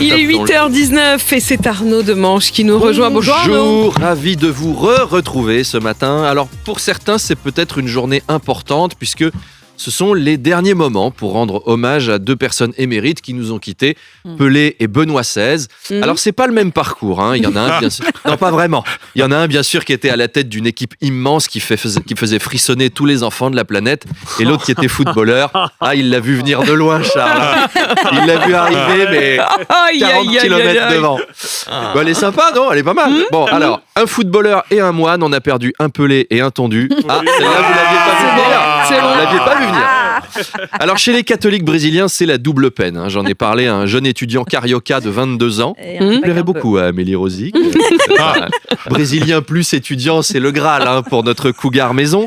Il est 8h19 et c'est Arnaud Demanche qui nous rejoint. Bonjour Arnaud. Bonjour, ravi de vous retrouver ce matin. Alors pour certains, c'est peut-être une journée importante puisque ce sont les derniers moments pour rendre hommage à deux personnes émérites qui nous ont quittés, Pelé et Benoît XVI. Alors c'est pas le même parcours, hein. Il y en a un bien sûr, non pas vraiment. Il y en a un bien sûr qui était à la tête d'une équipe immense qui faisait frissonner tous les enfants de la planète, et l'autre qui était footballeur. Ah, il l'a vu venir de loin, Charles. Il l'a vu arriver, mais 40 km devant. Bon, elle est sympa, non? Elle est pas mal. Bon, alors un footballeur et un moine, on a perdu un Pelé et un Tondu. Ah, celle-là vous l'aviez pas vu venir. Vous l'aviez pas vu venir. Alors chez les catholiques brésiliens, c'est la double peine, hein. J'en ai parlé à un jeune étudiant carioca de 22 ans. Il plairait beaucoup à Amélie Rosic. Brésilien plus étudiant, c'est le Graal, hein, pour notre cougar maison.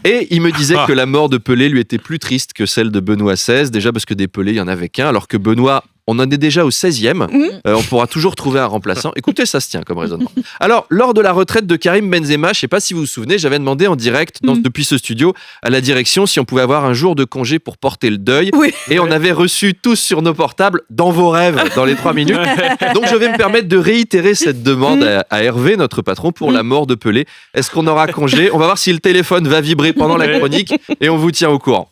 Et il me disait que la mort de Pelé lui était plus triste que celle de Benoît XVI. Déjà parce que des Pelé, il n'y en avait qu'un, alors que Benoît, on en est déjà au 16e. On pourra toujours trouver un remplaçant. Écoutez, ça se tient comme raisonnement. Alors, lors de la retraite de Karim Benzema, je ne sais pas si vous vous souvenez, j'avais demandé en direct, depuis ce studio, à la direction si on pouvait avoir un jour de congé pour porter le deuil. Oui. Et on avait reçu tous sur nos portables, dans vos rêves, dans les 3 minutes. Donc, je vais me permettre de réitérer cette demande à Hervé, notre patron, pour la mort de Pelé. Est-ce qu'on aura congé? On va voir si le téléphone va vibrer pendant la chronique et on vous tient au courant.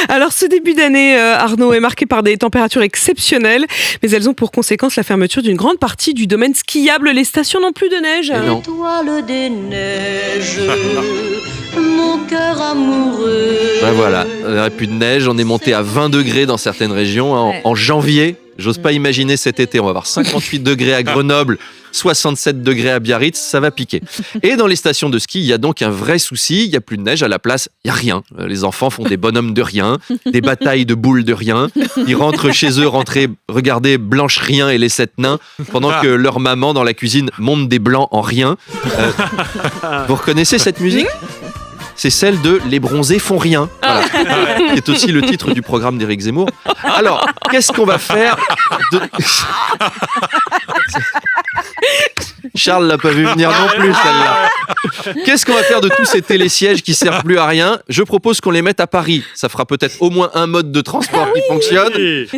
Alors, ce début d'année, Arnaud, est marqué par des températures exceptionnelles. Mais elles ont pour conséquence la fermeture d'une grande partie du domaine skiable. Les stations n'ont plus de neige. Étoile des neiges, mon cœur amoureux. Ben voilà, il n'y aurait plus de neige. On est monté à 20 degrés dans certaines régions. En janvier, j'ose pas imaginer cet été. On va avoir 58 degrés à Grenoble, 67 degrés à Biarritz, ça va piquer. Et dans les stations de ski, il y a donc un vrai souci. Il n'y a plus de neige, à la place, il n'y a rien. Les enfants font des bonhommes de rien, des batailles de boules de rien. Ils rentrent chez eux, regarder Blanche Rien et les 7 nains, pendant que leur maman, dans la cuisine, monte des blancs en rien. Vous reconnaissez cette musique ? C'est celle de Les bronzés font rien, voilà. Qui est aussi le titre du programme d'Éric Zemmour. Alors, qu'est-ce qu'on va faire de... Charles l'a pas vu venir non plus, celle-là. Qu'est-ce qu'on va faire de tous ces télésièges qui servent plus à rien? Je propose qu'on les mette à Paris. Ça fera peut-être au moins un mode de transport qui fonctionne.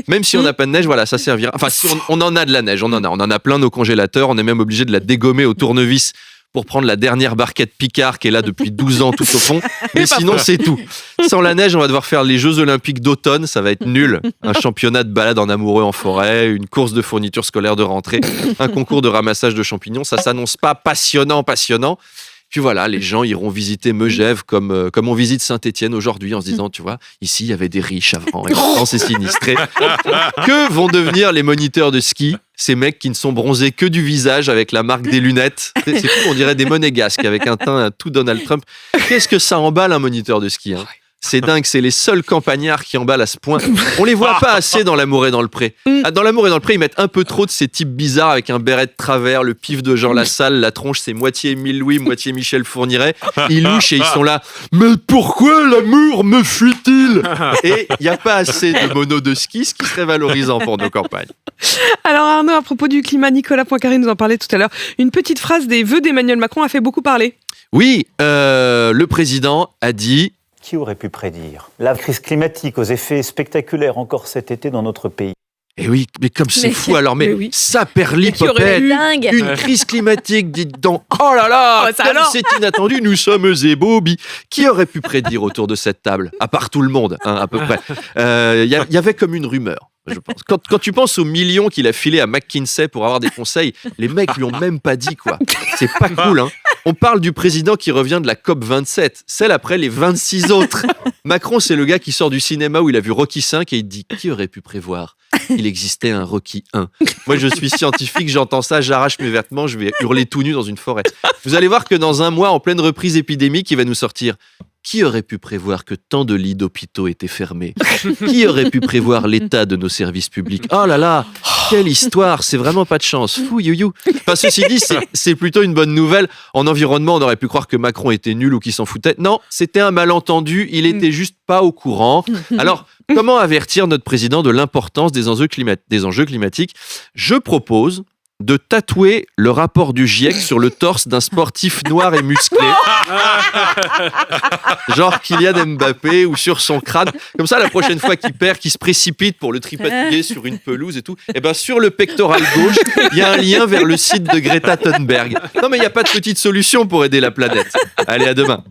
Même si on n'a pas de neige, voilà, ça servira. Enfin, si on en a de la neige, on en a plein nos congélateurs. On est même obligé de la dégommer au tournevis pour prendre la dernière barquette Picard qui est là depuis 12 ans tout au fond. Mais sinon, c'est tout. Sans la neige, on va devoir faire les Jeux Olympiques d'automne. Ça va être nul. Un championnat de balade en amoureux en forêt, une course de fournitures scolaires de rentrée, un concours de ramassage de champignons. Ça s'annonce pas passionnant. Puis voilà, les gens iront visiter Megève comme on visite Saint-Étienne aujourd'hui en se disant, tu vois, ici, il y avait des riches avant et maintenant, c'est sinistré. Que vont devenir les moniteurs de ski? Ces mecs qui ne sont bronzés que du visage avec la marque des lunettes. C'est fou, on dirait des monégasques avec un teint tout Donald Trump. Qu'est-ce que ça emballe un moniteur de ski, hein? C'est dingue, c'est les seuls campagnards qui emballent à ce point. On les voit pas assez dans L'amour est dans le pré. Dans L'amour est dans le pré, ils mettent un peu trop de ces types bizarres avec un béret de travers, le pif de Jean Lassalle, la tronche c'est moitié Émile Louis, moitié Michel Fourniret. Ils louchent et ils sont là. Mais pourquoi l'amour me fuit-il? Et il n'y a pas assez de monos de ski, ce qui serait valorisant pour nos campagnes. Alors Arnaud, à propos du climat, Nicolas Poincaré nous en parlait tout à l'heure. Une petite phrase des vœux d'Emmanuel Macron a fait beaucoup parler. Oui, le président a dit... Qui aurait pu prédire la crise climatique aux effets spectaculaires encore cet été dans notre pays? Eh oui, mais comme c'est fou alors, mais oui. Ça perlipopette, une crise climatique, dites donc, oh là là, c'est inattendu, nous sommes ébobis. Qui aurait pu prédire autour de cette table, à part tout le monde, hein, à peu près. Y avait comme une rumeur, je pense. Quand tu penses aux millions qu'il a filés à McKinsey pour avoir des conseils, les mecs lui ont même pas dit, quoi. C'est pas cool, hein. On parle du président qui revient de la COP27, celle après les 26 autres. Macron, c'est le gars qui sort du cinéma où il a vu Rocky V et il dit « Qui aurait pu prévoir ? Il existait un Rocky 1. » Moi, je suis scientifique, j'entends ça, j'arrache mes vêtements, je vais hurler tout nu dans une forêt. Vous allez voir que dans un mois, en pleine reprise épidémique, il va nous sortir « Qui aurait pu prévoir que tant de lits d'hôpitaux étaient fermés ? Qui aurait pu prévoir l'état de nos services publics ? Oh là là, quelle histoire, c'est vraiment pas de chance. Fou youyou. Enfin, ceci dit, c'est plutôt une bonne nouvelle. En environnement, on aurait pu croire que Macron était nul ou qu'il s'en foutait. Non, c'était un malentendu, il était juste pas au courant. Alors, comment avertir notre président de l'importance des enjeux climatiques ? Je propose de tatouer le rapport du GIEC sur le torse d'un sportif noir et musclé. Genre Kylian Mbappé ou sur son crâne. Comme ça, la prochaine fois qu'il perd, qu'il se précipite pour le tripatouiller sur une pelouse et tout, et ben sur le pectoral gauche, il y a un lien vers le site de Greta Thunberg. Non mais il n'y a pas de petite solution pour aider la planète. Allez, à demain.